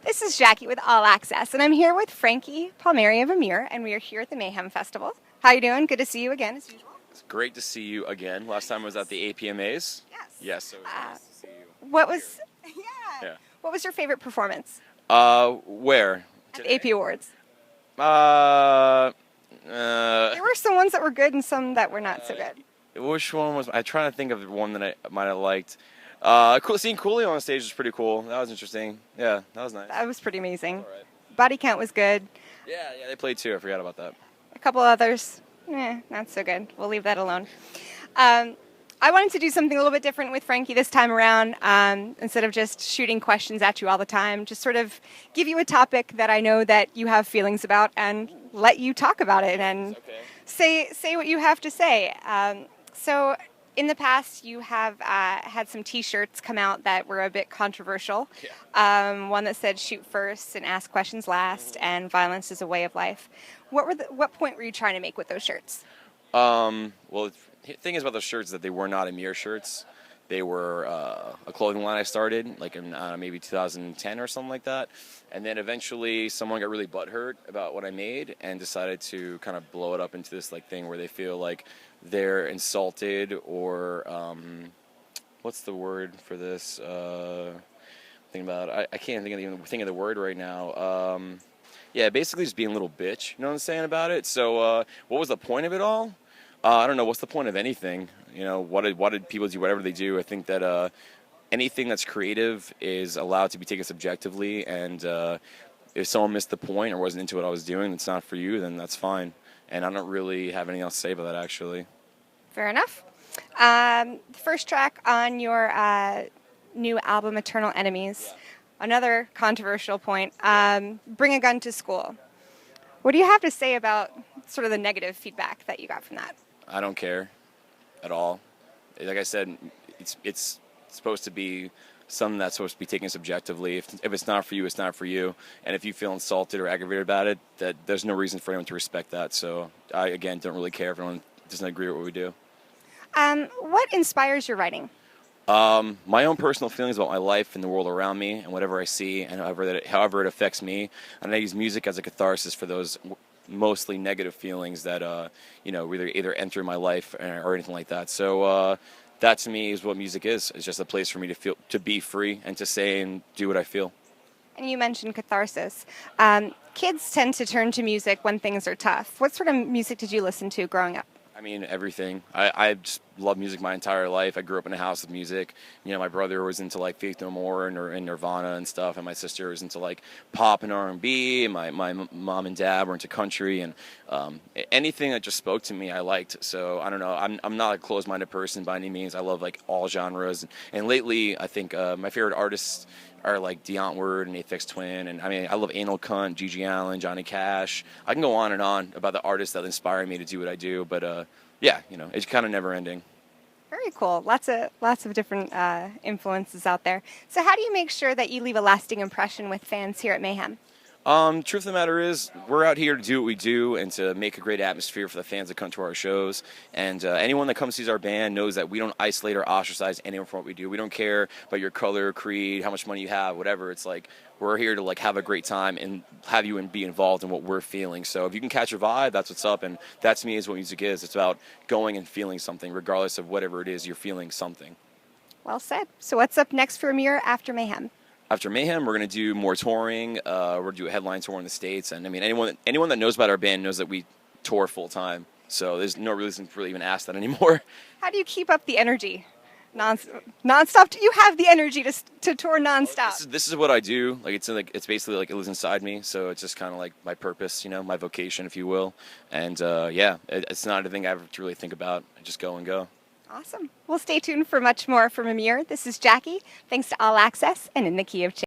This is Jackie with All Access, and I'm here with Frankie Palmeri of Emmure, and we are here at the Mayhem Festival. How you doing? Good to see you again, as usual. It's great to see you again. Last time I was at the APMAs. Yes. Yes, so it was nice to see you. What was, Yeah. What was your favorite performance Where? at the AP Awards? Uh, There were some ones that were good and some that were not so good. which one was? I'm trying to think of one that I might have liked. Seeing Coolio on stage was pretty cool. That was interesting. Yeah, that was nice. That was pretty amazing. All right. Body Count was good. Yeah, they played too. I forgot about that. A couple others, not so good. We'll leave that alone. I wanted to do something a little bit different with Frankie this time around. Instead of just shooting questions at you all the time, just sort of give you a topic that I know that you have feelings about and let you talk about it and say what you have to say. So in the past, you have had some T-shirts come out that were a bit controversial. Yeah. One that said "Shoot first and ask questions last," and "Violence is a way of life." What point were you trying to make with those shirts? Well, the thing is about those shirts is that they were not Emmure shirts. They were a clothing line I started, like in maybe 2010 or something like that. And then eventually someone got really butthurt about what I made and decided to kind of blow it up into this like thing where they feel like they're insulted or what's the word for this? Thinking about it. I can't think of the word right now. Yeah, basically just being a little bitch. You know what I'm saying about it? So what was the point of it all? I don't know. What's the point of anything? You know, what did people do? Whatever they do, I think that anything that's creative is allowed to be taken subjectively. And if someone missed the point or wasn't into what I was doing, it's not for you, then that's fine. And I don't really have anything else to say about that, actually. Fair enough. The first track on your new album, Eternal Enemies, another controversial point, Bring a Gun to School. What do you have to say about sort of the negative feedback that you got from that? I don't care at all. Like I said, it's supposed to be something that's supposed to be taken subjectively. If it's not for you, it's not for you. And if you feel insulted or aggravated about it, that there's no reason for anyone to respect that. So I, again, don't really care if anyone doesn't agree with what we do. What inspires your writing? My own personal feelings about my life and the world around me and whatever I see and however it affects me. And I use music as a catharsis for those mostly negative feelings that, either enter my life or anything like that. So that to me is what music is. It's just a place for me to be free and to say and do what I feel. And you mentioned catharsis. Kids tend to turn to music when things are tough. What sort of music did you listen to growing up? I mean, everything. I just love music my entire life. I grew up in a house with music. You know, my brother was into like Faith No More and Nirvana and stuff, and my sister was into like pop and R&B, and my mom and dad were into country, and anything that just spoke to me, I liked. So I don't know. I'm not a closed-minded person by any means. I love like all genres, and lately I think my favorite artists are like Word and Aphex Twin, and I mean I love Anal Cunt, Gigi Allen, Johnny Cash. I can go on and on about the artists that inspire me to do what I do, but yeah, it's kind of never ending. Very cool. Lots of different influences out there. So how do you make sure that you leave a lasting impression with fans here at Mayhem? Truth of the matter is, we're out here to do what we do and to make a great atmosphere for the fans that come to our shows. And anyone that comes sees our band knows that we don't isolate or ostracize anyone from what we do. We don't care about your color, creed, how much money you have, whatever. It's like we're here to like have a great time and have you be involved in what we're feeling. So if you can catch a vibe, that's what's up. And that to me is what music is. It's about going and feeling something, regardless of whatever it is. You're feeling something. Well said. So what's up next for Emmure after Mayhem? After Mayhem, we're going to do more touring. We're going to do a headline tour in the States. And, I mean, anyone that knows about our band knows that we tour full-time. So there's no reason to really even ask that anymore. How do you keep up the energy? Nonstop? Do you have the energy to tour nonstop? This is what I do. It's basically like it lives inside me. So it's just kind of like my purpose, my vocation, if you will. And, it's not anything I ever to really think about. I just go and go. Awesome. Well, stay tuned for much more from Emmure. This is Jackie. Thanks to All Access and In the Key of Change.